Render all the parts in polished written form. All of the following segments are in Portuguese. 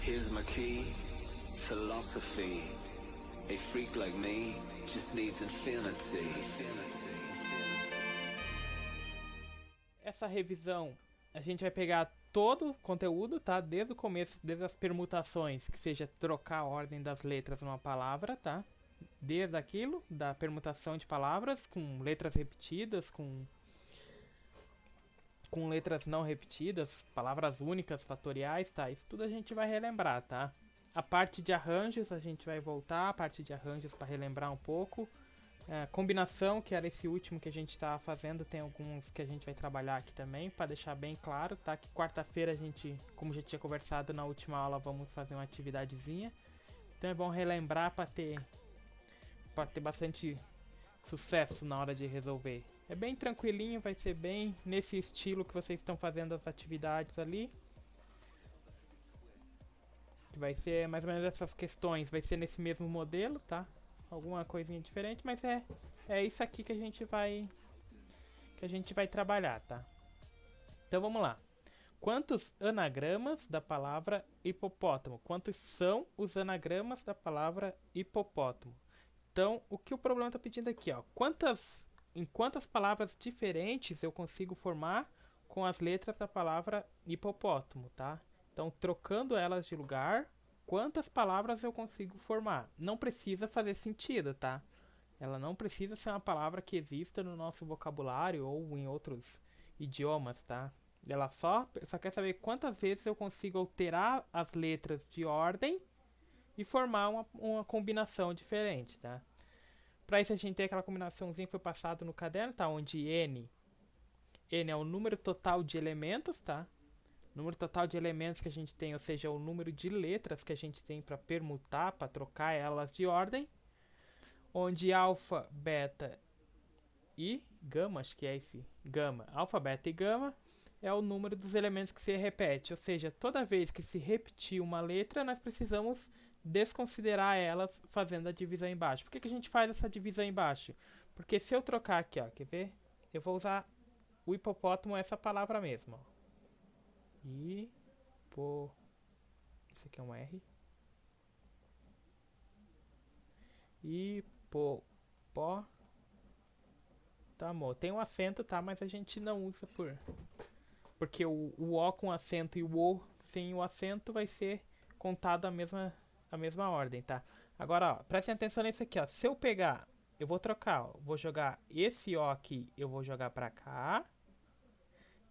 Here's my key, philosophy. A freak like me just needs infinity. Essa revisão, a gente vai pegar todo o conteúdo, tá? Desde o começo, desde as permutações, que seja trocar a ordem das letras numa palavra, tá? Desde aquilo, da permutação de palavras, com letras repetidas, com letras não repetidas, palavras únicas, fatoriais, tá? Isso tudo a gente vai relembrar, tá? A parte de arranjos, a gente vai voltar, a parte de arranjos para relembrar um pouco. Combinação, que era esse último que a gente estava fazendo, tem alguns que a gente vai trabalhar aqui também, para deixar bem claro, tá? Que quarta-feira a gente, como já tinha conversado na última aula, vamos fazer uma atividadezinha. Então é bom relembrar para ter bastante sucesso na hora de resolver. É bem tranquilinho, vai ser bem nesse estilo que vocês estão fazendo as atividades ali. Vai ser mais ou menos essas questões, vai ser nesse mesmo modelo, tá? Alguma coisinha diferente, mas é isso aqui que a gente vai trabalhar, tá? Então vamos lá. Quantos anagramas da palavra hipopótamo? Quantos são os anagramas da palavra hipopótamo? Então, o que o problema está pedindo aqui, ó? Em quantas palavras diferentes eu consigo formar com as letras da palavra hipopótamo, tá? Então, trocando elas de lugar, quantas palavras eu consigo formar? Não precisa fazer sentido, tá? Ela não precisa ser uma palavra que exista no nosso vocabulário ou em outros idiomas, tá? Ela só quer saber quantas vezes eu consigo alterar as letras de ordem e formar uma combinação diferente, tá? Para isso a gente tem aquela combinaçãozinha que foi passado no caderno, tá? Onde n é o número total de elementos, tá? O número total de elementos que a gente tem, ou seja, o número de letras que a gente tem para permutar, para trocar elas de ordem. Onde alfa, beta e gama, acho que é esse gama, alfa, beta e gama é o número dos elementos que se repete, ou seja, toda vez que se repetir uma letra, nós precisamos desconsiderar elas fazendo a divisão embaixo. Por que a gente faz essa divisão embaixo? Porque se eu trocar aqui, ó, quer ver? Eu vou usar o hipopótamo, essa palavra mesmo, ó. Isso aqui é um R. Hipopó. Tá, amor. Tem um acento, tá? Mas a gente não usa porque o O com acento e o O sem o acento vai ser contado a mesma ordem, tá? Agora, ó, prestem atenção nesse aqui, ó. Se eu pegar, eu vou trocar, ó. Vou jogar esse O aqui, eu vou jogar pra cá.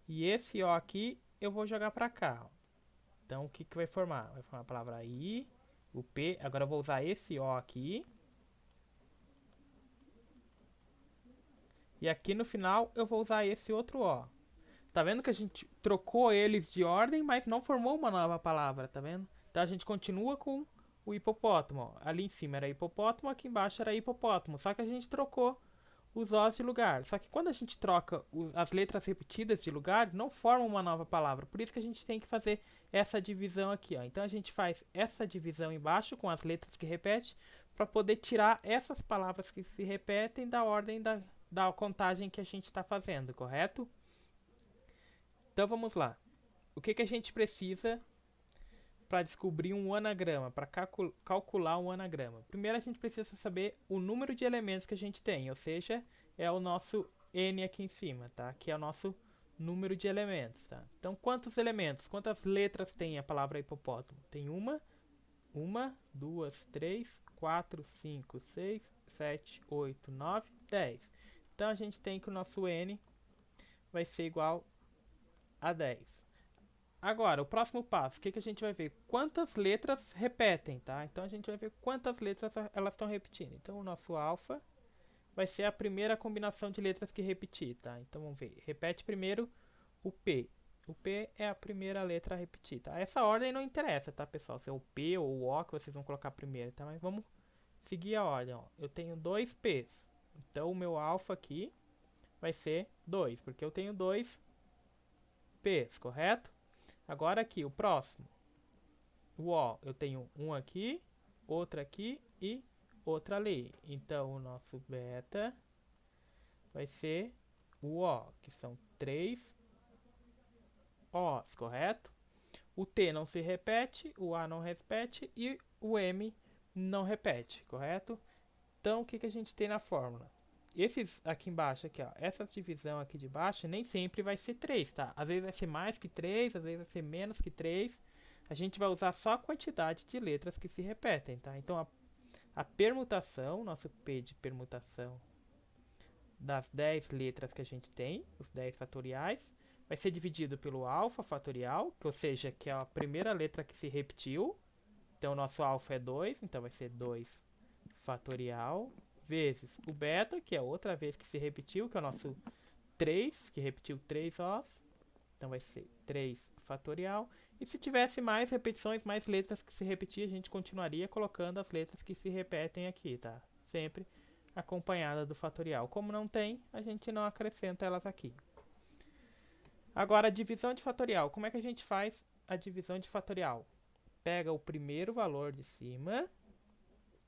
E esse O aqui, eu vou jogar pra cá, ó. Então, o que vai formar? Vai formar a palavra I, o P. Agora eu vou usar esse O aqui. E aqui no final eu vou usar esse outro O. Tá vendo que a gente trocou eles de ordem, mas não formou uma nova palavra, tá vendo? Então a gente continua com o hipopótamo. Ó. Ali em cima era hipopótamo, aqui embaixo era hipopótamo. Só que a gente trocou os Os de lugar. Só que quando a gente troca as letras repetidas de lugar, não forma uma nova palavra. Por isso que a gente tem que fazer essa divisão aqui. Ó. Então a gente faz essa divisão embaixo com as letras que repetem para poder tirar essas palavras que se repetem da ordem da contagem que a gente está fazendo, correto? Então vamos lá. O que a gente precisa para descobrir um anagrama, para calcular um anagrama? Primeiro a gente precisa saber o número de elementos que a gente tem, ou seja, é o nosso n aqui em cima, tá? Que é o nosso número de elementos, tá? Então quantos elementos, quantas letras tem a palavra hipopótamo? Tem uma, duas, três, quatro, cinco, seis, sete, oito, nove, 10. Então a gente tem que o nosso n vai ser igual a 10. Agora, o próximo passo, o que a gente vai ver? Quantas letras repetem, tá? Então a gente vai ver quantas letras elas estão repetindo. Então o nosso alfa vai ser a primeira combinação de letras que repetir, tá? Então vamos ver. Repete primeiro o P. O P é a primeira letra a repetir, tá? Essa ordem não interessa, tá, pessoal? Se é o P ou o O que vocês vão colocar primeiro, tá? Mas vamos seguir a ordem, ó. Eu tenho dois P's. Então o meu alfa aqui vai ser 2, porque eu tenho dois P's, correto? Agora aqui, o próximo. O O, eu tenho um aqui, outra aqui e outra ali. Então, o nosso beta vai ser o O, que são 3 O's, correto? O T não se repete, o A não repete e o M não repete, correto? Então, o que, que a gente tem na fórmula? Esses aqui embaixo, aqui, ó, essa divisão aqui de baixo nem sempre vai ser 3, tá? Às vezes vai ser mais que 3, às vezes vai ser menos que 3. A gente vai usar só a quantidade de letras que se repetem, tá? Então, a permutação, nosso P de permutação das 10 letras que a gente tem, os 10 fatoriais, vai ser dividido pelo alfa fatorial, que, ou seja, que é a primeira letra que se repetiu. Então, o nosso alfa é 2, então vai ser 2 fatorial, vezes o beta, que é outra vez que se repetiu, que é o nosso 3, que repetiu 3 Os. Então, vai ser 3 fatorial. E se tivesse mais repetições, mais letras que se repetir, a gente continuaria colocando as letras que se repetem aqui, tá? Sempre acompanhada do fatorial. Como não tem, a gente não acrescenta elas aqui. Agora, a divisão de fatorial. Como é que a gente faz a divisão de fatorial? Pega o primeiro valor de cima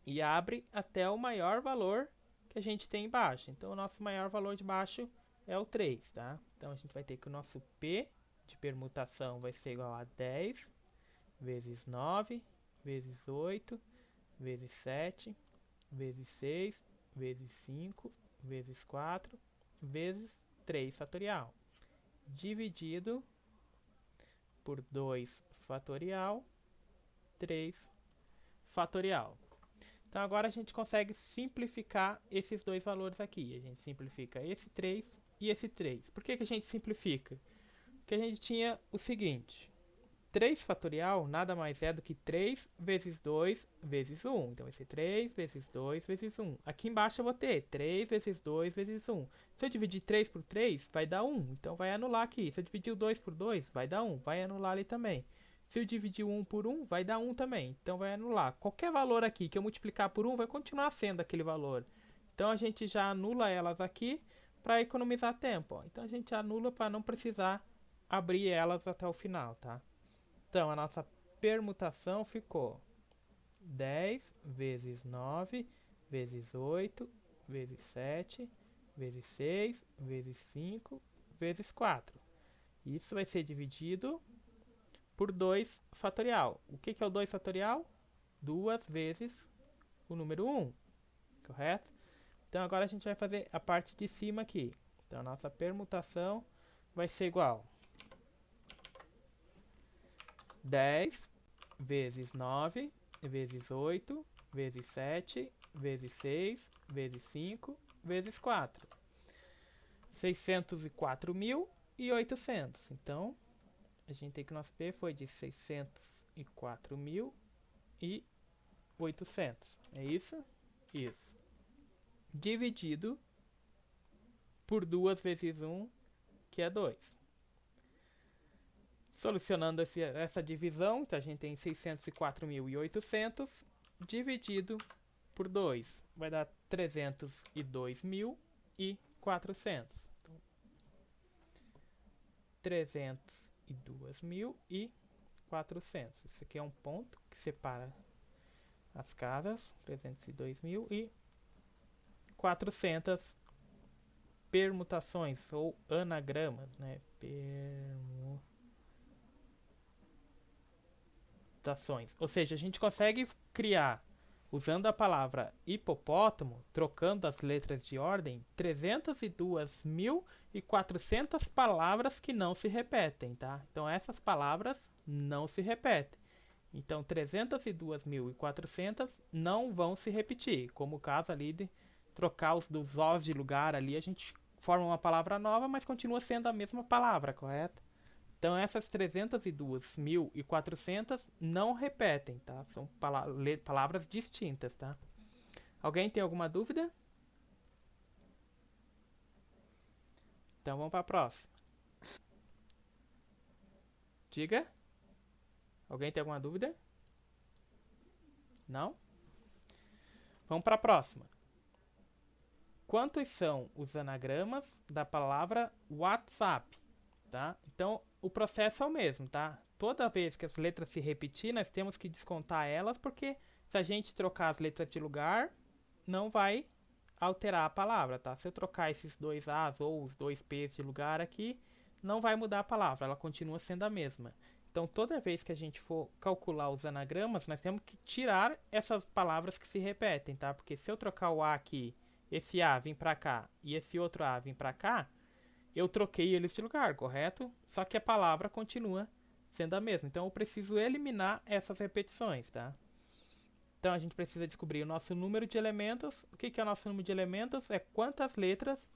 e abre até o maior valor que a gente tem embaixo. Então, o nosso maior valor de baixo é o 3, tá? Então, a gente vai ter que o nosso P de permutação vai ser igual a 10 vezes 9 vezes 8 vezes 7 vezes 6 vezes 5 vezes 4 vezes 3 fatorial, dividido por 2 fatorial, 3 fatorial. Então agora a gente consegue simplificar esses dois valores aqui. A gente simplifica esse 3 e esse 3. Por que, que a gente simplifica? Porque a gente tinha o seguinte: 3 fatorial nada mais é do que 3 vezes 2 vezes 1. Então vai ser 3 vezes 2 vezes 1. Aqui embaixo eu vou ter 3 vezes 2 vezes 1. Se eu dividir 3 por 3, vai dar 1. Então vai anular aqui. Se eu dividir o 2 por 2, vai dar 1. Vai anular ali também. Se eu dividir o 1 por 1, vai dar 1 também. Então vai anular. Qualquer valor aqui que eu multiplicar por 1 vai continuar sendo aquele valor. Então a gente já anula elas aqui para economizar tempo. Ó. Então a gente anula para não precisar abrir elas até o final, tá? Então a nossa permutação ficou 10 vezes 9 vezes 8 vezes 7 vezes 6 vezes 5 vezes 4. Isso vai ser dividido por 2 fatorial. O que, que é o 2 fatorial? 2 vezes o número 1, correto? Então agora a gente vai fazer a parte de cima aqui. Então a nossa permutação vai ser igual 10 vezes 9 vezes 8 vezes 7 vezes 6 vezes 5 vezes 4. 604.800. Então, a gente tem que o nosso P foi de 604.800. É isso? Isso. Dividido por 2 vezes 1, que é 2. Solucionando essa divisão, então a gente tem 604.800 dividido por 2. Vai dar 302.400. Então, 302.400. Isso aqui é um ponto que separa as casas. 302.400 permutações ou anagramas, né? Ou seja, a gente consegue criar, usando a palavra hipopótamo, trocando as letras de ordem, 302.400 palavras que não se repetem, tá? Então essas palavras não se repetem. Então 302.400 não vão se repetir, como o caso ali de trocar os dos os de lugar ali, a gente forma uma palavra nova, mas continua sendo a mesma palavra, correto? Então essas 302.400 não repetem, tá? São palavras distintas, tá? Alguém tem alguma dúvida? Então vamos para a próxima. Diga. Alguém tem alguma dúvida? Não? Vamos para a próxima. Quantos são os anagramas da palavra WhatsApp? Tá? Então, o processo é o mesmo, tá? Toda vez que as letras se repetir, nós temos que descontar elas, porque se a gente trocar as letras de lugar, não vai alterar a palavra, tá? Se eu trocar esses dois A's ou os dois P's de lugar aqui, não vai mudar a palavra, ela continua sendo a mesma. Então, toda vez que a gente for calcular os anagramas, nós temos que tirar essas palavras que se repetem, tá? Porque se eu trocar o A aqui, esse A vir pra cá e esse outro A vir pra cá, eu troquei eles de lugar, correto? Só que a palavra continua sendo a mesma. Então, eu preciso eliminar essas repetições, tá? Então, a gente precisa descobrir o nosso número de elementos. O que é o nosso número de elementos? É quantas letras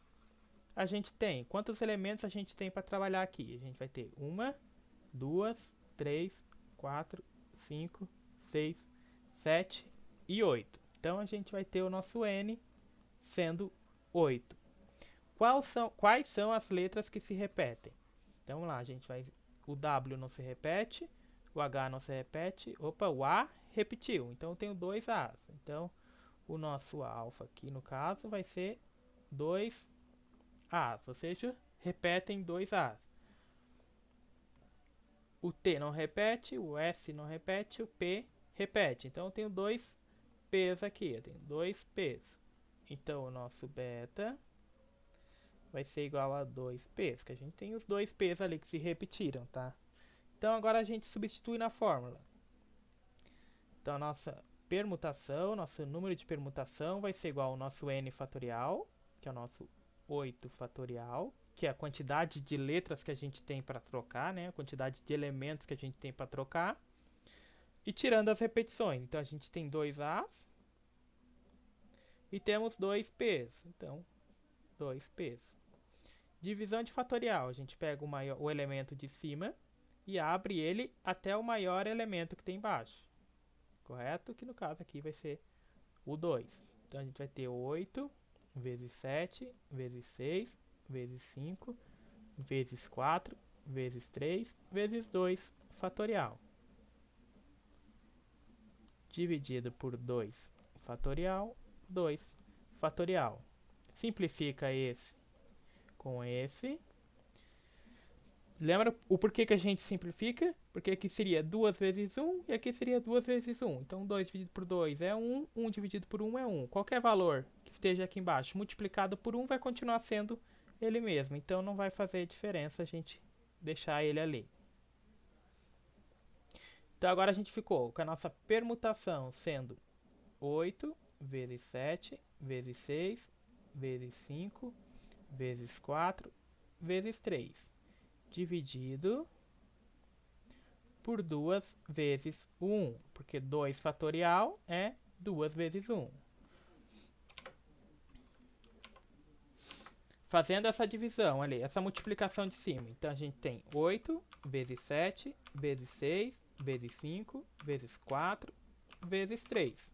a gente tem. Quantos elementos a gente tem para trabalhar aqui? A gente vai ter 1, 2, 3, 4, 5, 6, 7 e 8. Então, a gente vai ter o nosso N sendo 8. Quais são as letras que se repetem? Então, vamos lá, a gente vai... O W não se repete, o H não se repete. Opa, o A repetiu, então eu tenho 2 As. Então, o nosso alfa aqui, no caso, vai ser 2 As, ou seja, repetem 2 As. O T não repete, o S não repete, o P repete. Então, eu tenho 2 P's aqui, eu tenho 2 P's. Então, o nosso beta vai ser igual a 2 P's, que a gente tem os 2 P's ali que se repetiram, tá? Então, agora a gente substitui na fórmula. Então, a nossa permutação, nosso número de permutação vai ser igual ao nosso n fatorial, que é o nosso 8 fatorial, que é a quantidade de letras que a gente tem para trocar, né? A quantidade de elementos que a gente tem para trocar. E tirando as repetições. Então, a gente tem 2 As e temos 2 P's. Então, 2 P's. Divisão de fatorial. A gente pega o elemento de cima e abre ele até o maior elemento que tem embaixo. Correto? Que no caso aqui vai ser o 2. Então a gente vai ter 8 vezes 7 vezes 6 vezes 5 vezes 4 vezes 3 vezes 2 fatorial. Dividido por 2 fatorial, 2 fatorial. Simplifica esse com esse. Lembra o porquê que a gente simplifica? Porque aqui seria 2 vezes 1 e aqui seria 2 vezes 1. Então 2 dividido por 2 é 1, 1 dividido por 1 é 1. Qualquer valor que esteja aqui embaixo multiplicado por 1 vai continuar sendo ele mesmo. Então não vai fazer diferença a gente deixar ele ali. Então agora a gente ficou com a nossa permutação sendo 8 vezes 7 vezes 6 vezes 5 vezes 4 vezes 3, dividido por 2 vezes 1, porque 2 fatorial é 2 vezes 1. Fazendo essa divisão ali, essa multiplicação de cima, então a gente tem 8 vezes 7 vezes 6 vezes 5 vezes 4 vezes 3.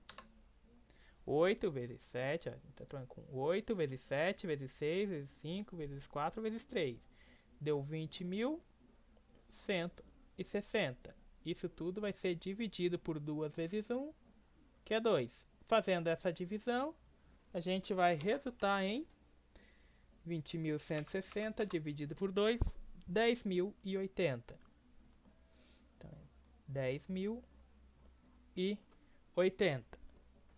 8 vezes 7, ó, a gente tá trabalhando com 8 vezes 7 vezes 6 vezes 5 vezes 4 vezes 3. Deu 20.160. Isso tudo vai ser dividido por 2 vezes 1, que é 2. Fazendo essa divisão, a gente vai resultar em 20.160 dividido por 2, 10.080. Então, 10.080.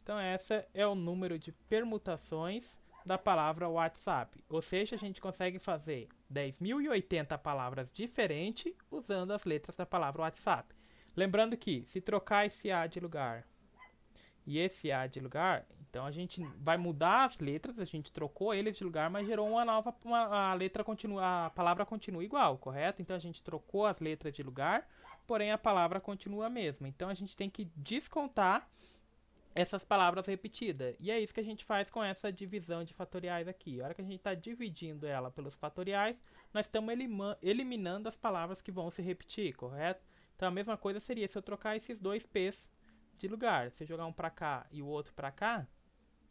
Então, esse é o número de permutações da palavra WhatsApp. Ou seja, a gente consegue fazer 10.080 palavras diferentes usando as letras da palavra WhatsApp. Lembrando que, se trocar esse A de lugar e esse A de lugar, então a gente vai mudar as letras, a gente trocou eles de lugar, mas gerou uma nova, a palavra continua igual, correto? Então a gente trocou as letras de lugar, porém a palavra continua a mesma. Então a gente tem que descontar essas palavras repetidas. E é isso que a gente faz com essa divisão de fatoriais aqui. A hora que a gente está dividindo ela pelos fatoriais, nós estamos eliminando as palavras que vão se repetir, correto? Então a mesma coisa seria se eu trocar esses dois P's de lugar. Se eu jogar um para cá e o outro para cá,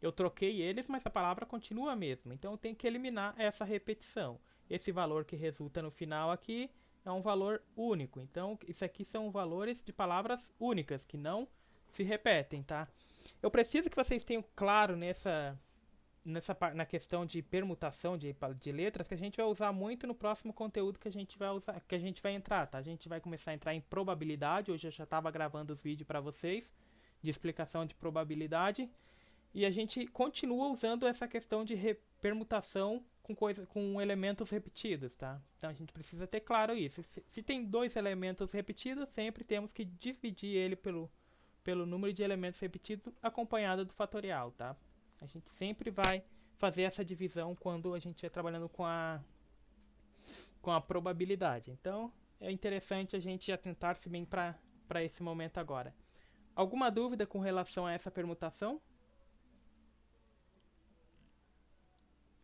eu troquei eles, mas a palavra continua a mesma. Então eu tenho que eliminar essa repetição. Esse valor que resulta no final aqui é um valor único. Então isso aqui são valores de palavras únicas, que não se repetem, tá? Eu preciso que vocês tenham claro na questão de permutação de letras, que a gente vai usar muito no próximo conteúdo que a gente vai entrar, tá? A gente vai começar a entrar em probabilidade. Hoje eu já estava gravando os vídeos para vocês de explicação de probabilidade, e a gente continua usando essa questão de permutação com elementos repetidos, tá? Então a gente precisa ter claro isso. Se tem dois elementos repetidos, sempre temos que dividir ele pelo número de elementos repetidos acompanhado do fatorial, tá? A gente sempre vai fazer essa divisão quando a gente estiver trabalhando com a probabilidade. Então é interessante a gente atentar-se bem para esse momento agora. Alguma dúvida com relação a essa permutação?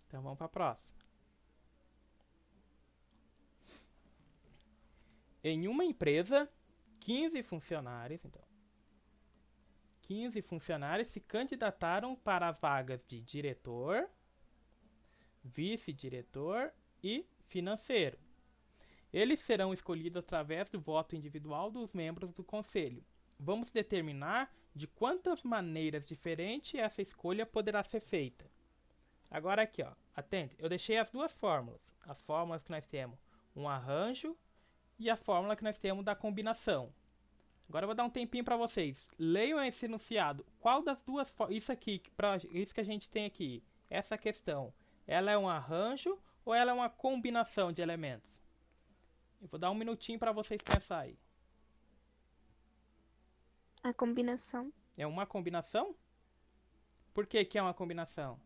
Então vamos para a próxima. Em uma empresa, 15 funcionários, então, 15 funcionários se candidataram para as vagas de diretor, vice-diretor e financeiro. Eles serão escolhidos através do voto individual dos membros do conselho. Vamos determinar de quantas maneiras diferentes essa escolha poderá ser feita. Agora aqui, ó, atente, eu deixei as duas fórmulas. As fórmulas que nós temos um arranjo e a fórmula que nós temos da combinação. Agora eu vou dar um tempinho para vocês. Leiam esse enunciado. Qual das duas isso aqui, isso que a gente tem aqui, essa questão, ela é um arranjo ou ela é uma combinação de elementos? Eu vou dar um minutinho para vocês pensarem. A combinação. É uma combinação? Por que que é uma combinação?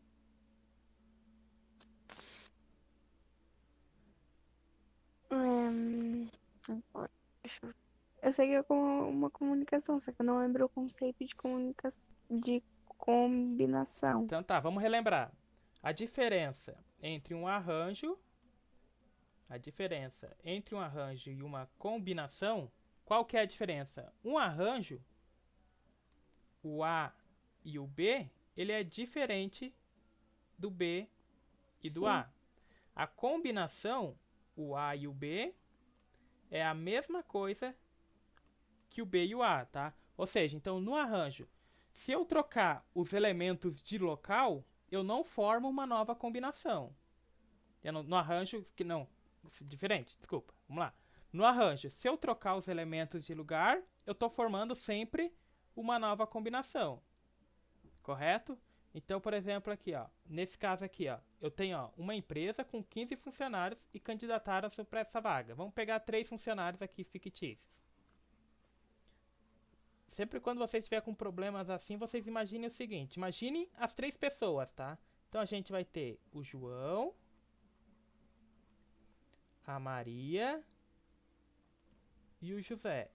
Eu sei que é uma comunicação, só que eu não lembro o conceito de combinação. Então tá, vamos relembrar. A diferença entre um arranjo e uma combinação, qual que é a diferença? Um arranjo, o A e o B, ele é diferente do B e do Sim. A. A combinação, o A e o B, é a mesma coisa que o B e o A, tá? Ou seja, então no arranjo, se eu trocar os elementos de local, eu não formo uma nova combinação. No arranjo, que não, diferente, desculpa, vamos lá. No arranjo, se eu trocar os elementos de lugar, eu estou formando sempre uma nova combinação, correto? Então, por exemplo, aqui, ó, nesse caso aqui, ó, eu tenho ó, uma empresa com 15 funcionários e candidataram-se para essa vaga. Vamos pegar 3 funcionários aqui fictícios. Sempre quando você estiver com problemas assim, vocês imaginem o seguinte. Imaginem as 3 pessoas, tá? Então a gente vai ter o João, a Maria e o José.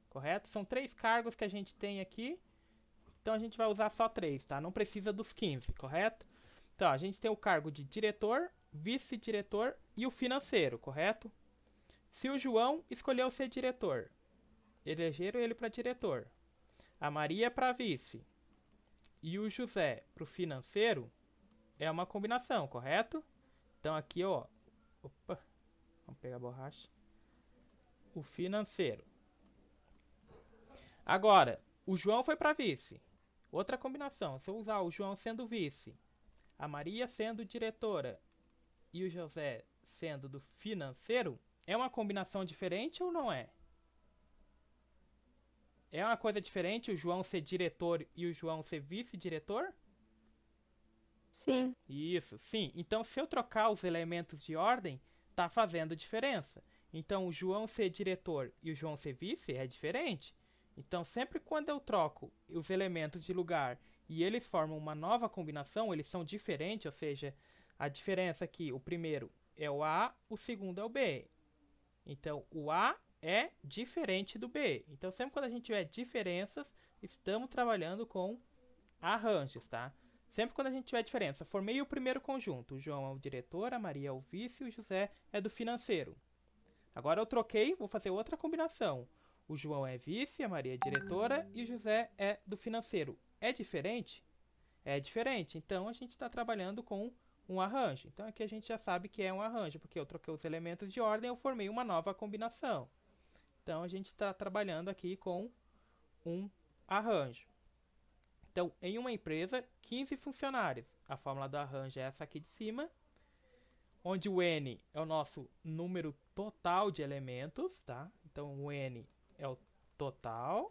Correto? São 3 cargos que a gente tem aqui. Então a gente vai usar só 3, tá? Não precisa dos 15, correto? Então a gente tem o cargo de diretor, vice-diretor e o financeiro, correto? Se o João escolheu ser diretor, elegeram ele para diretor. A Maria para vice e o José para o financeiro, é uma combinação, correto? Então aqui, ó, opa, vamos pegar a borracha. O financeiro. Agora, o João foi para vice. Outra combinação, se eu usar o João sendo vice, a Maria sendo diretora e o José sendo do financeiro, é uma combinação diferente ou não é? É uma coisa diferente o João ser diretor e o João ser vice-diretor? Sim. Isso, sim. Então, se eu trocar os elementos de ordem, tá fazendo diferença. Então, o João ser diretor e o João ser vice é diferente. Então, sempre quando eu troco os elementos de lugar e eles formam uma nova combinação, eles são diferentes, ou seja, a diferença aqui, o primeiro é o A, o segundo é o B. Então, o A é diferente do B. Então, sempre quando a gente tiver diferenças, estamos trabalhando com arranjos, tá? Sempre quando a gente tiver diferença, formei o primeiro conjunto. O João é o diretor, a Maria é o vice e o José é do financeiro. Agora eu troquei, vou fazer outra combinação. O João é vice, a Maria é diretora e o José é do financeiro. É diferente? É diferente. Então a gente está trabalhando com um arranjo. Então aqui a gente já sabe que é um arranjo, porque eu troquei os elementos de ordem e eu formei uma nova combinação. Então a gente está trabalhando aqui com um arranjo. Então, em uma empresa, 15 funcionários. A fórmula do arranjo é essa aqui de cima, onde o N é o nosso número total de elementos, tá? Então, o N é o total.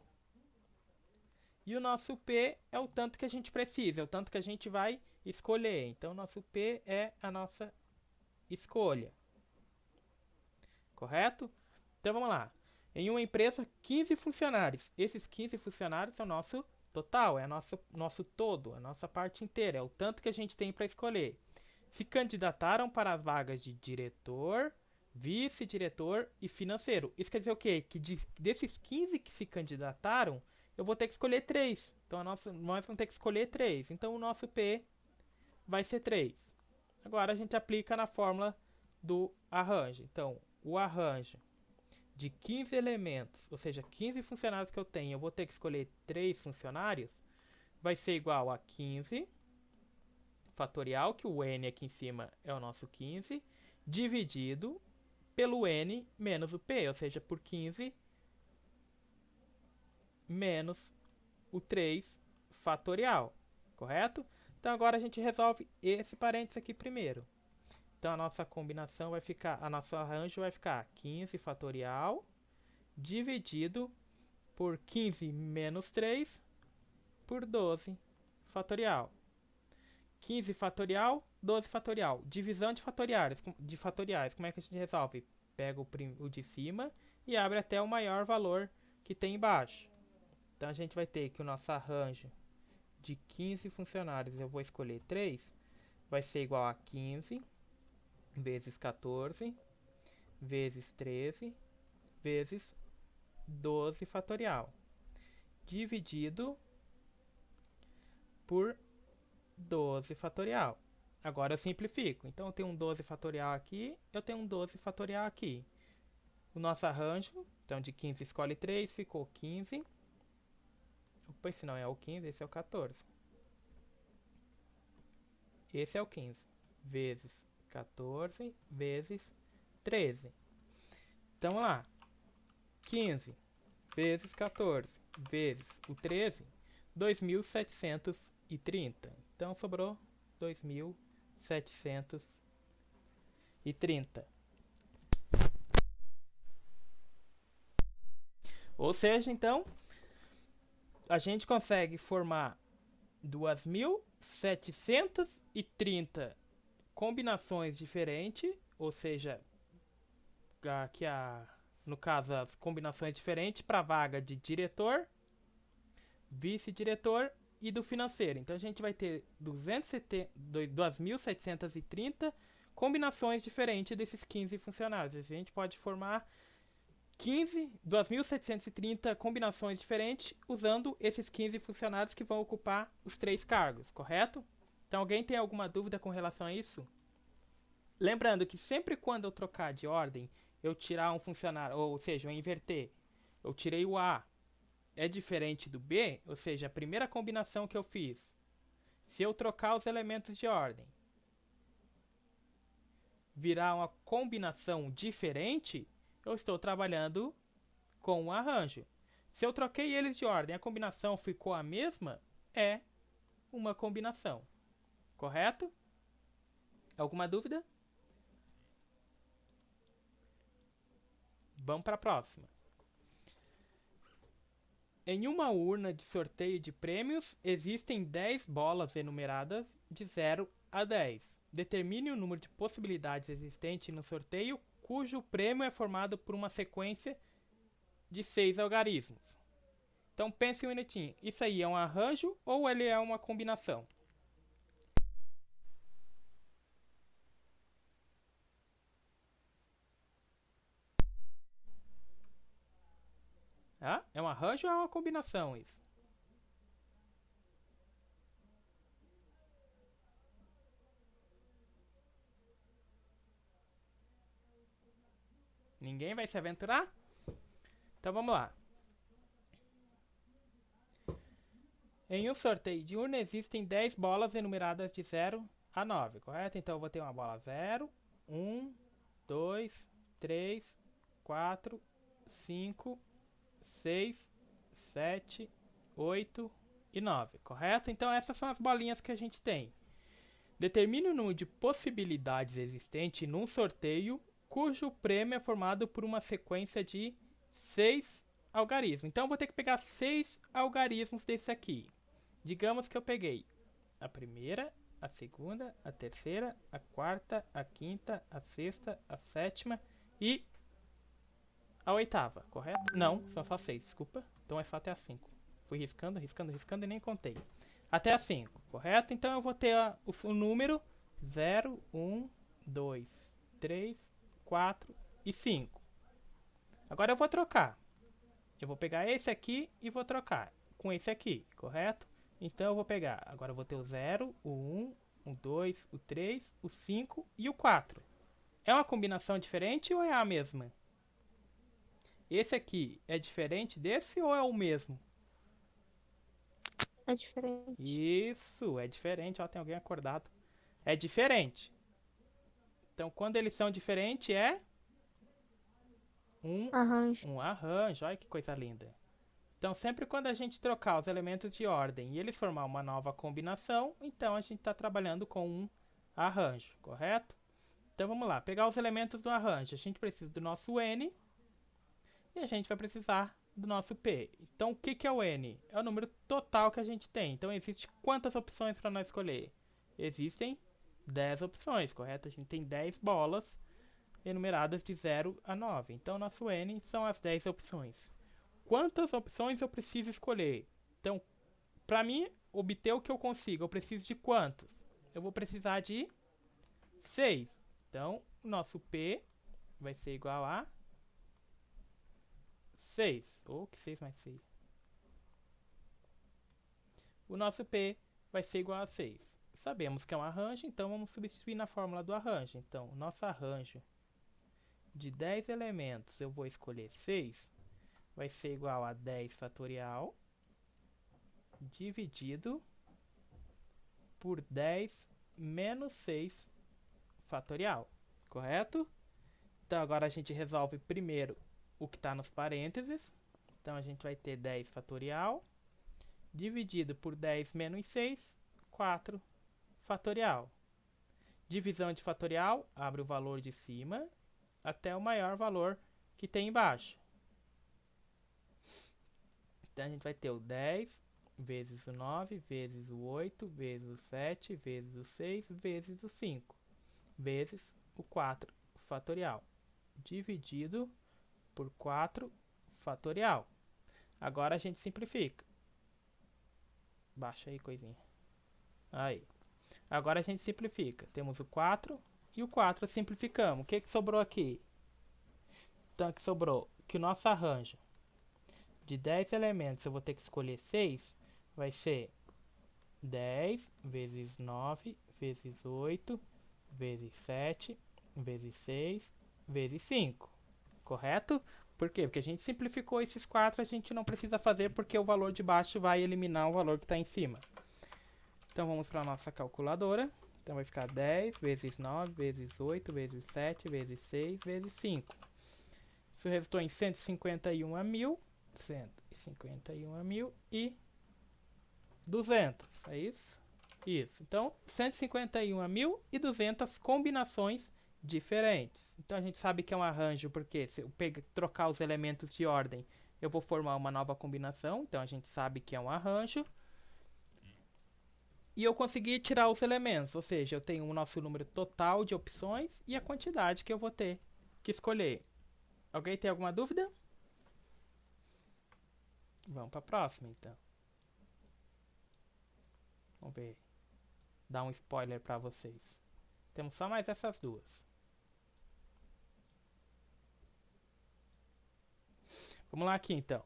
E o nosso P é o tanto que a gente precisa, é o tanto que a gente vai escolher. Então, o nosso P é a nossa escolha. Correto? Então, vamos lá. Em uma empresa, 15 funcionários. Esses 15 funcionários é o nosso total, é o nosso todo, a nossa parte inteira. É o tanto que a gente tem para escolher. Se candidataram para as vagas de diretor, vice-diretor e financeiro. Isso quer dizer o quê? Que desses 15 que se candidataram, eu vou ter que escolher 3. Então, nós vamos ter que escolher 3. Então, o nosso P vai ser 3. Agora, a gente aplica na fórmula do arranjo. Então, o arranjo de 15 elementos, ou seja, 15 funcionários que eu tenho, eu vou ter que escolher 3 funcionários, vai ser igual a 15 fatorial, que o n aqui em cima é o nosso 15, dividido pelo n menos o p, ou seja, por 15 menos o 3 fatorial, correto? Então agora a gente resolve esse parênteses aqui primeiro. Então a nossa combinação vai ficar, a nosso arranjo vai ficar 15 fatorial dividido por 15 menos 3 por 12 fatorial. 15 fatorial, 12 fatorial. Divisão de fatoriais. Como é que a gente resolve? Pega o de cima e abre até o maior valor que tem embaixo. Então a gente vai ter que o nosso arranjo de 15 funcionários, eu vou escolher 3, vai ser igual a 15 vezes 14 vezes 13 vezes 12 fatorial dividido por 12 fatorial. Agora eu simplifico. Então eu tenho um 12 fatorial aqui, eu tenho um 12 fatorial aqui. O nosso arranjo, então de 15 escolhe 3, ficou 15. Opa, esse não é o 15, esse é o 14. Esse é o 15 vezes 14 vezes 13. Então vamos lá. 15 vezes 14 vezes o 13, 2.730. Então sobrou 2.730. Ou seja, então, a gente consegue formar 2.730 combinações diferentes, ou seja, aqui no caso as combinações diferentes para a vaga de diretor, vice-diretor e do financeiro. Então a gente vai ter 2.730 combinações diferentes desses 15 funcionários. A gente pode formar 2.730 combinações diferentes usando esses 15 funcionários que vão ocupar os 3 cargos, correto? Então alguém tem alguma dúvida com relação a isso? Lembrando que sempre quando eu trocar de ordem, eu tirar um funcionário, ou seja, eu inverter, eu tirei o A, é diferente do B, ou seja, a primeira combinação que eu fiz, se eu trocar os elementos de ordem, virar uma combinação diferente, eu estou trabalhando com um arranjo. Se eu troquei eles de ordem, a combinação ficou a mesma, é uma combinação. Correto? Alguma dúvida? Vamos para a próxima. Em uma urna de sorteio de prêmios, existem 10 bolas enumeradas de 0 a 10. Determine o número de possibilidades existentes no sorteio, cujo prêmio é formado por uma sequência de 6 algarismos. Então pense um minutinho, isso aí é um arranjo ou ele é uma combinação? Ah, é um arranjo ou é uma combinação isso? Ninguém vai se aventurar? Então vamos lá. Em um sorteio de urna existem 10 bolas enumeradas de 0 a 9, correto? Então eu vou ter uma bola 0, 1, 2, 3, 4, 5, 6, 7, 8 e 9, correto? Então essas são as bolinhas que a gente tem. Determine o número de possibilidades existentes num sorteio cujo prêmio é formado por uma sequência de 6 algarismo. Então eu vou ter que pegar 6 algarismos desse aqui. Digamos que eu peguei a primeira, a segunda, a terceira, a quarta, a quinta, a sexta, a sétima e a oitava, correto? Não, são só 6, desculpa. Então é só até a 5. Fui riscando, riscando, riscando e nem contei. Até a 5, correto? Então eu vou ter o número 0, 1, 2, 3, 4 e 5. Agora eu vou trocar. Eu vou pegar esse aqui e vou trocar com esse aqui, correto? Então eu vou pegar, agora eu vou ter o 0, o 1, o 2, o 3, o 5 e o 4. É uma combinação diferente ou é a mesma? Esse aqui é diferente desse ou é o mesmo? É diferente. Isso, é diferente. Ó, tem alguém acordado. É diferente. Então, quando eles são diferentes, é Arranjo. um arranjo. Olha que coisa linda. Então, sempre quando a gente trocar os elementos de ordem e eles formar uma nova combinação, então a gente está trabalhando com um arranjo, correto? Então, vamos lá. Pegar os elementos do arranjo. A gente precisa do nosso N e a gente vai precisar do nosso P. Então, o que é o N? É o número total que a gente tem. Então, existe quantas opções para nós escolher? Existem 10 opções, correto? A gente tem 10 bolas enumeradas de 0 a 9. Então, nosso N são as 10 opções. Quantas opções eu preciso escolher? Então, para mim obter o que eu consigo, eu preciso de quantos? Eu vou precisar de 6. Então, o nosso P vai ser igual a 6. Ou que 6 mais 6. O nosso P vai ser igual a 6. Sabemos que é um arranjo, então vamos substituir na fórmula do arranjo. Então, o nosso arranjo de 10 elementos, eu vou escolher 6, vai ser igual a 10 fatorial dividido por 10 menos 6 fatorial, correto? Então, agora a gente resolve primeiro o que está nos parênteses. Então, a gente vai ter 10 fatorial dividido por 10 menos 6, 4 fatorial. Divisão de fatorial, abre o valor de cima até o maior valor que tem embaixo. Então, a gente vai ter o 10 vezes o 9, vezes o 8, vezes o 7, vezes o 6, vezes o 5, vezes o 4 fatorial, dividido por 4 fatorial. Agora a gente simplifica. Baixa aí, coisinha. Aí. Agora a gente simplifica. Temos o 4 e o 4 simplificamos. O que sobrou aqui? Então, aqui sobrou que o nosso arranjo de 10 elementos, eu vou ter que escolher 6, vai ser 10 vezes 9, vezes 8, vezes 7, vezes 6, vezes 5. Correto? Por quê? Porque a gente simplificou esses 4, a gente não precisa fazer porque o valor de baixo vai eliminar o valor que está em cima. Então vamos para a nossa calculadora. Então vai ficar 10 vezes 9, vezes 8, vezes 7, vezes 6, vezes 5. Isso resultou em 151.000. 151.200, é isso? Isso. Então, 151.200 combinações diferentes. Então, a gente sabe que é um arranjo, porque se eu trocar os elementos de ordem, eu vou formar uma nova combinação. Então, a gente sabe que é um arranjo. E eu consegui tirar os elementos, ou seja, eu tenho o nosso número total de opções e a quantidade que eu vou ter que escolher. Alguém tem alguma dúvida? Vamos para a próxima, então. Vamos ver. Dar um spoiler para vocês. Temos só mais essas duas. Vamos lá aqui, então.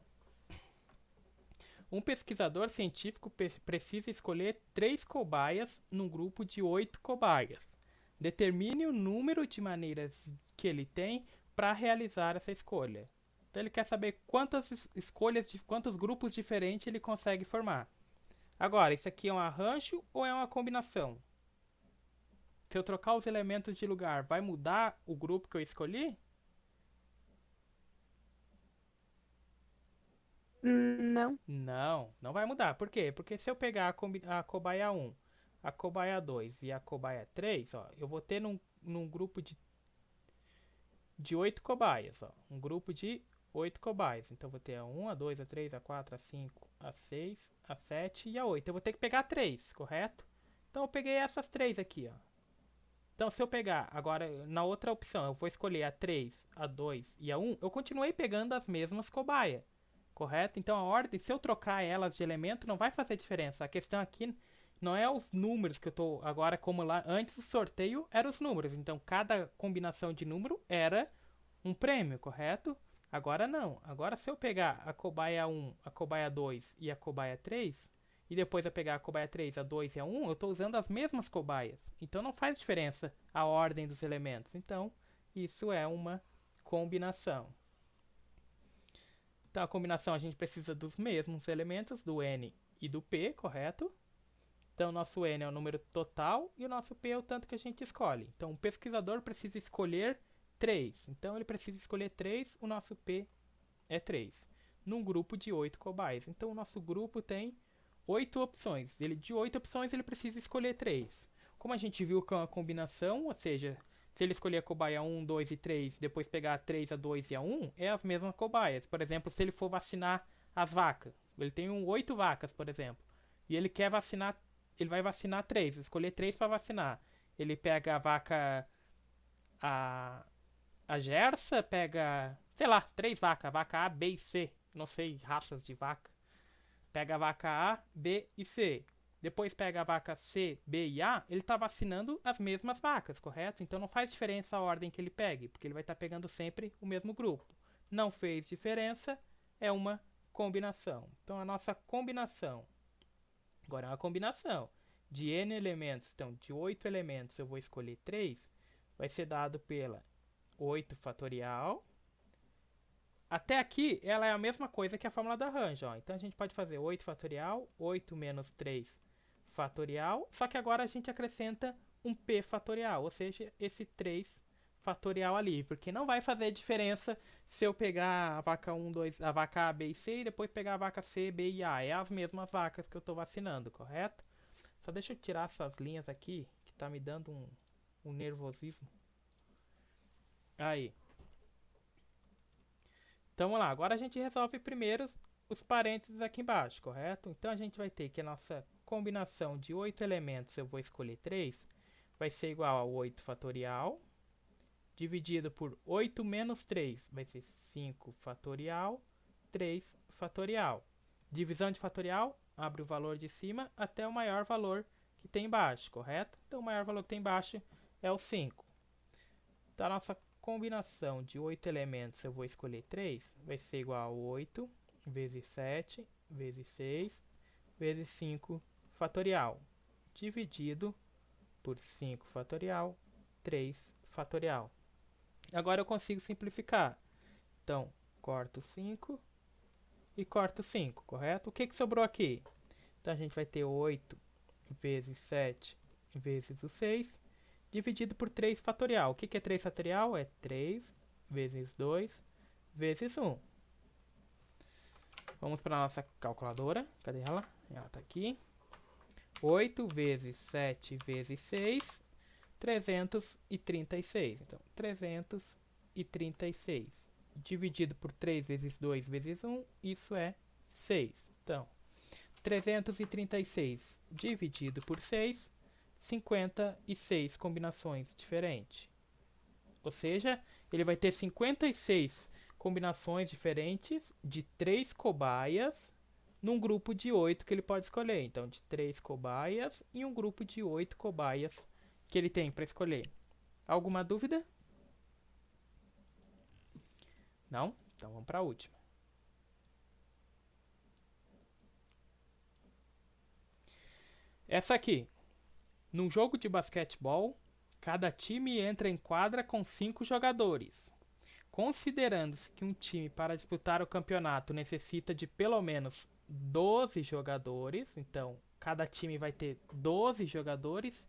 Um pesquisador científico precisa escolher 3 cobaias num grupo de 8 cobaias. Determine o número de maneiras que ele tem para realizar essa escolha. Então ele quer saber quantas escolhas de quantos grupos diferentes ele consegue formar. Agora, isso aqui é um arranjo ou é uma combinação? Se eu trocar os elementos de lugar, vai mudar o grupo que eu escolhi? Não. Não, não vai mudar. Por quê? Porque se eu pegar a cobaia 1, a cobaia 2 e a cobaia 3, ó, eu vou ter num grupo de 8 cobaias. Ó, um grupo de 8 cobaias. Então, vou ter a 1, a 2, a 3, a 4, a 5, a 6, a 7 e a 8. Eu vou ter que pegar 3, correto? Então, eu peguei essas 3 aqui, ó. Então, se eu pegar agora na outra opção, eu vou escolher a 3, a 2 e a 1, eu continuei pegando as mesmas cobaias, correto? Então, a ordem, se eu trocar elas de elemento, não vai fazer diferença. A questão aqui não é os números que eu tô agora, como lá antes do sorteio eram os números. Então, cada combinação de número era um prêmio, correto? Agora não. Agora, se eu pegar a cobaia 1, a cobaia 2 e a cobaia 3, e depois eu pegar a cobaia 3, a 2 e a 1, eu estou usando as mesmas cobaias. Então não faz diferença a ordem dos elementos. Então isso é uma combinação. Então a combinação a gente precisa dos mesmos elementos, do N e do P, correto? Então o nosso N é o número total e o nosso P é o tanto que a gente escolhe. Então o pesquisador precisa escolher 3. Então ele precisa escolher 3, o nosso P é 3. Num grupo de 8 cobaias. Então o nosso grupo tem 8 opções. De 8 opções, ele precisa escolher 3. Como a gente viu com a combinação, ou seja, se ele escolher a cobaia 1, 2 e 3, depois pegar a 3, a 2 e a 1, é as mesmas cobaias. Por exemplo, se ele for vacinar as vacas, ele tem 8 vacas, por exemplo, e ele quer vacinar, ele vai vacinar 3, escolher 3 para vacinar. Ele pega a vaca, a Gersa, pega, sei lá, 3 vacas, vaca A, B e C, não sei raças de vaca. Pega a vaca A, B e C. Depois pega a vaca C, B e A, ele está vacinando as mesmas vacas, correto? Então não faz diferença a ordem que ele pegue, porque ele vai estar pegando sempre o mesmo grupo. Não fez diferença, é uma combinação. Então a nossa combinação, agora é uma combinação de N elementos, então de 8 elementos eu vou escolher 3, vai ser dado pela 8 fatorial. Até aqui, ela é a mesma coisa que a fórmula do arranjo. Ó. Então, a gente pode fazer 8 fatorial, 8 menos 3 fatorial. Só que agora a gente acrescenta um p fatorial, ou seja, esse 3 fatorial ali. Porque não vai fazer diferença se eu pegar a vaca 1, 2, a vaca A, B e C e depois pegar a vaca C, B e A. É as mesmas vacas que eu estou vacinando, correto? Só deixa eu tirar essas linhas aqui, que está me dando um nervosismo. Aí. Então vamos lá, agora a gente resolve primeiro os parênteses aqui embaixo, correto? Então a gente vai ter que a nossa combinação de 8 elementos, eu vou escolher 3, vai ser igual a 8 fatorial, dividido por 8 menos 3, vai ser 5 fatorial, 3 fatorial. Divisão de fatorial, abre o valor de cima até o maior valor que tem embaixo, correto? Então o maior valor que tem embaixo é o 5. Então a nossa combinação de 8 elementos, eu vou escolher 3, vai ser igual a 8 vezes 7 vezes 6 vezes 5 fatorial, dividido por 5 fatorial, 3 fatorial. Agora eu consigo simplificar. Então, corto 5 e corto 5, correto? O que sobrou aqui? Então a gente vai ter 8 vezes 7 vezes o 6, dividido por 3 fatorial. O que é 3 fatorial? É 3 vezes 2 vezes 1. Vamos para a nossa calculadora. Cadê ela? Ela está aqui. 8 vezes 7 vezes 6, 336. Então, 336. Dividido por 3 vezes 2 vezes 1, isso é 6. Então, 336 dividido por 6, 56 combinações diferentes. Ou seja, ele vai ter 56 combinações diferentes de 3 cobaias num grupo de 8 que ele pode escolher. Então, de 3 cobaias e um grupo de 8 cobaias que ele tem para escolher. Alguma dúvida? Não? Então vamos para a última. Essa aqui. Num jogo de basquetebol, cada time entra em quadra com 5 jogadores. Considerando-se que um time para disputar o campeonato necessita de pelo menos 12 jogadores, então cada time vai ter 12 jogadores,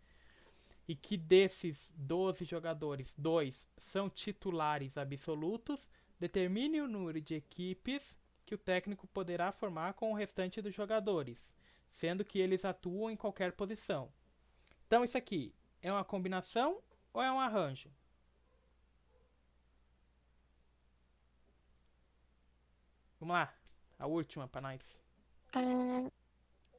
e que desses 12 jogadores, 2 são titulares absolutos, determine o número de equipes que o técnico poderá formar com o restante dos jogadores, sendo que eles atuam em qualquer posição. Então isso aqui é uma combinação ou é um arranjo? Vamos lá. A última pra nós.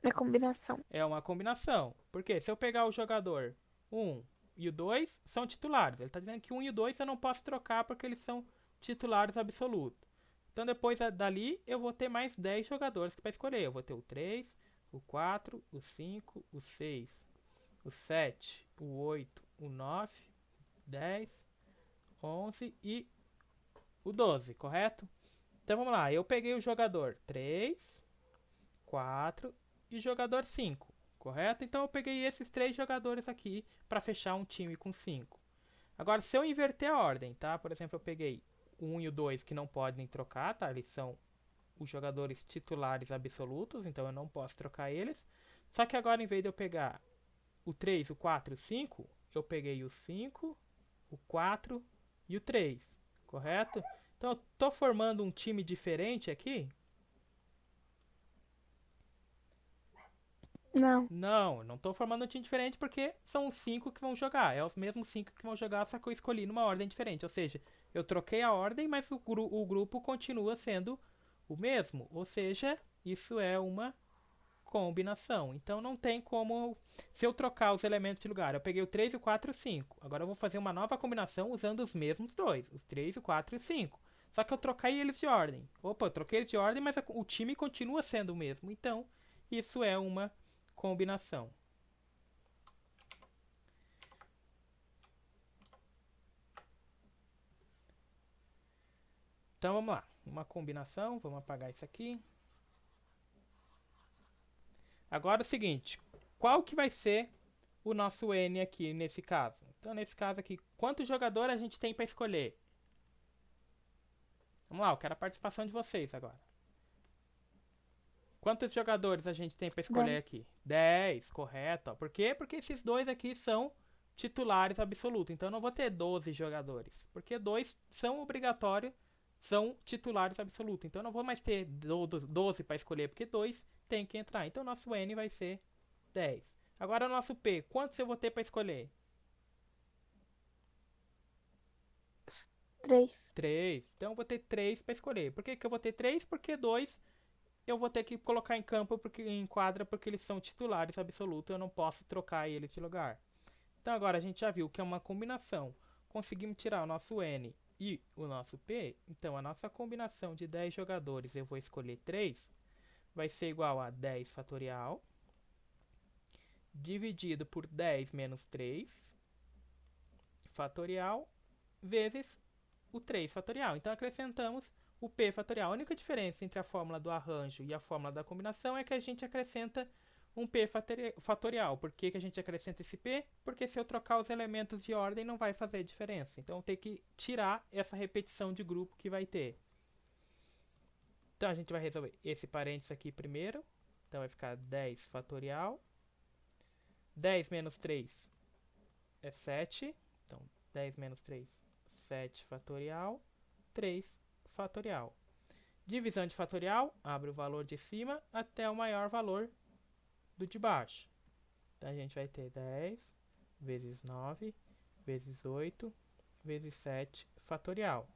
É combinação. É uma combinação. Porque se eu pegar o jogador 1 e o 2 são titulares. Ele tá dizendo que o 1 e o 2 eu não posso trocar porque eles são titulares absolutos. Então depois dali eu vou ter mais 10 jogadores para escolher. Eu vou ter o 3, o 4, o 5, o 6, o 7, o 8, o 9, 10, 11 e o 12, correto? Então vamos lá, eu peguei o jogador 3, 4 e o jogador 5, correto? Então eu peguei esses 3 jogadores aqui para fechar um time com 5. Agora, se eu inverter a ordem, tá? Por exemplo, eu peguei o 1 e o 2 que não podem trocar, tá? Eles são os jogadores titulares absolutos, então eu não posso trocar eles. Só que agora, em vez de eu pegar o 3, o 4 e o 5, eu peguei o 5, o 4 e o 3, correto? Então eu tô formando um time diferente aqui? Não. Não, eu não tô formando um time diferente porque são os 5 que vão jogar. É os mesmos 5 que vão jogar, só que eu escolhi numa ordem diferente. Ou seja, eu troquei a ordem, mas o grupo continua sendo o mesmo. Ou seja, isso é uma combinação. Então não tem como. Se eu trocar os elementos de lugar, eu peguei o 3, o 4 e o 5. Agora eu vou fazer uma nova combinação usando os mesmos dois, os 3, o 4 e o 5. Só que eu troquei eles de ordem. Opa, eu troquei eles de ordem, mas o time continua sendo o mesmo. Então, isso é uma combinação. Então vamos lá. Uma combinação. Vamos apagar isso aqui. Agora é o seguinte. Qual que vai ser o nosso N aqui nesse caso? Então nesse caso aqui, quantos jogadores a gente tem para escolher? Vamos lá, eu quero a participação de vocês agora. Quantos jogadores a gente tem para escolher 10. aqui? 10, correto. Por quê? Porque esses dois aqui são titulares absolutos. Então eu não vou ter 12 jogadores. Porque dois são obrigatórios, são titulares absolutos. Então eu não vou mais ter 12 para escolher, porque dois tem que entrar. Então o nosso N vai ser 10. Agora o nosso P, quantos eu vou ter para escolher? 3. 3. Então eu vou ter 3 para escolher. Por que, que eu vou ter 3? Porque 2 eu vou ter que colocar em campo, em quadra, porque eles são titulares absolutos. Eu não posso trocar eles de lugar. Então agora a gente já viu que é uma combinação. Conseguimos tirar o nosso N e o nosso P. Então a nossa combinação de 10 jogadores, eu vou escolher 3, vai ser igual a 10 fatorial dividido por 10 menos 3 fatorial vezes o 3 fatorial. Então acrescentamos o P fatorial. A única diferença entre a fórmula do arranjo e a fórmula da combinação é que a gente acrescenta um P fatorial. Por que, que a gente acrescenta esse P? Porque se eu trocar os elementos de ordem não vai fazer diferença. Então eu tenho que tirar essa repetição de grupo que vai ter. Então a gente vai resolver esse parênteses aqui primeiro. Então vai ficar 10 fatorial. 10 menos 3 é 7. Então 10 menos 3, 7 fatorial. 3 fatorial. Divisão de fatorial, abre o valor de cima até o maior valor do de baixo. Então a gente vai ter 10 vezes 9 vezes 8 vezes 7 fatorial.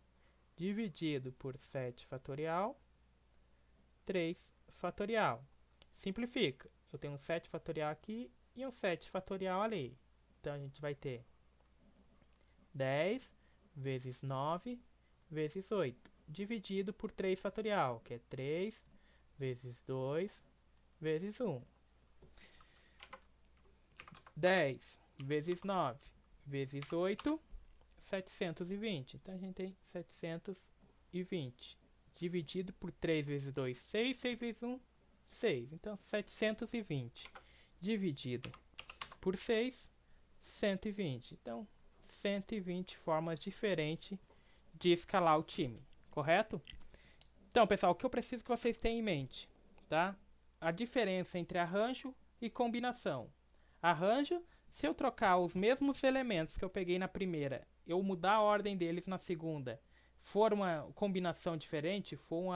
Dividido por 7 fatorial, 3 fatorial. Simplifica. Eu tenho um 7 fatorial aqui e um 7 fatorial ali. Então a gente vai ter 10 vezes 9 vezes 8. Dividido por 3 fatorial, que é 3 vezes 2 vezes 1. 10 vezes 9 vezes 8, 720. Então a gente tem 720. Dividido por 3 vezes 2, 6. 6 vezes 1, 6. Então 720. Dividido por 6, 120. Então 120 formas diferentes de escalar o time. Correto? Então, pessoal, o que eu preciso que vocês tenham em mente, tá? A diferença entre arranjo e combinação. Arranjo, se eu trocar os mesmos elementos que eu peguei na primeira, eu mudar a ordem deles na segunda, for uma combinação diferente, for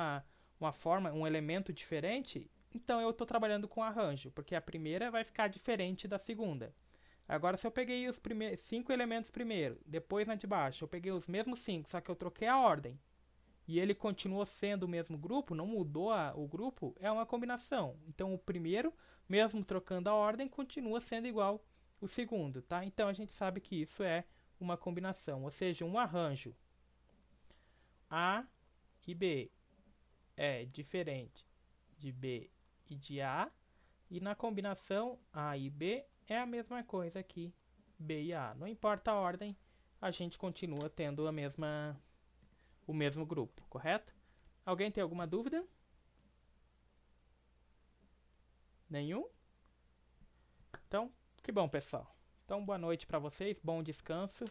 uma forma, um elemento diferente, então eu estou trabalhando com arranjo, porque a primeira vai ficar diferente da segunda. Agora, se eu peguei os 5 elementos primeiro, depois na de baixo, eu peguei os mesmos 5, só que eu troquei a ordem. e ele continua sendo o mesmo grupo, não mudou o grupo, é uma combinação. Então o primeiro, mesmo trocando a ordem, continua sendo igual o segundo, tá? Então a gente sabe que isso é uma combinação, ou seja, um arranjo A e B é diferente de B e de A, e na combinação A e B é a mesma coisa aqui, B e A. Não importa a ordem, a gente continua tendo o mesmo grupo, correto? Alguém tem alguma dúvida? Nenhum? Então, que bom, pessoal. Então, boa noite para vocês, bom descanso